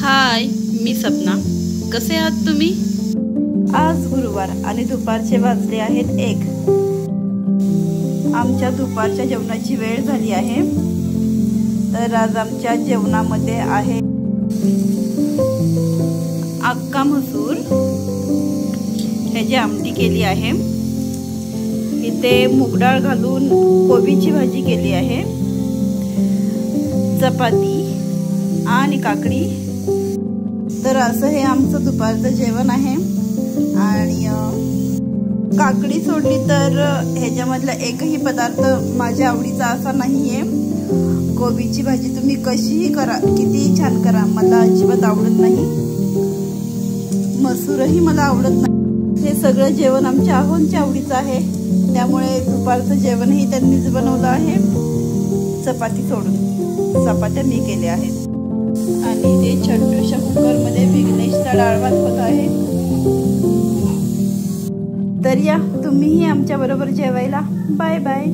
हाय, मी सपना. कसे आहात तुम्ही? आज गुरुवार आणि दुपारचे वाजले आहेत 1. आमच्या दुपारच्या जेवणाची वेळ झाली आहे. तर आज आमच्या जेवणामध्ये आहे अक्का मसूर, ह्याची आमटी केली आहे. इथे मूग डाळ घालून कोबीची भाजी केली आहे, चपाती आणि काकडी. तर असं हे आमचं दुपारचं जेवण आहे. आणि काकडी सोडली तर ह्याच्यामधला एकही पदार्थ माझ्या आवडीचा असा नाही आहे. कोबीची भाजी तुम्ही कशीही करा, कितीही छान करा, मला अजिबात आवडत नाही. मसूरही मला आवडत नाही. हे सगळं जेवण आमच्या आहोंच्या आवडीचं आहे, त्यामुळे दुपारचं जेवणही त्यांनीच बनवलं आहे, चपाती सोडून. चपात्या मी केल्या आहेत. आणि ते छोट्याशा कुकरमध्ये विघ्नेशचा डाळ भात होत आहे. तर या तुम्हीही आमच्या बरोबर जेवायला. Bye bye.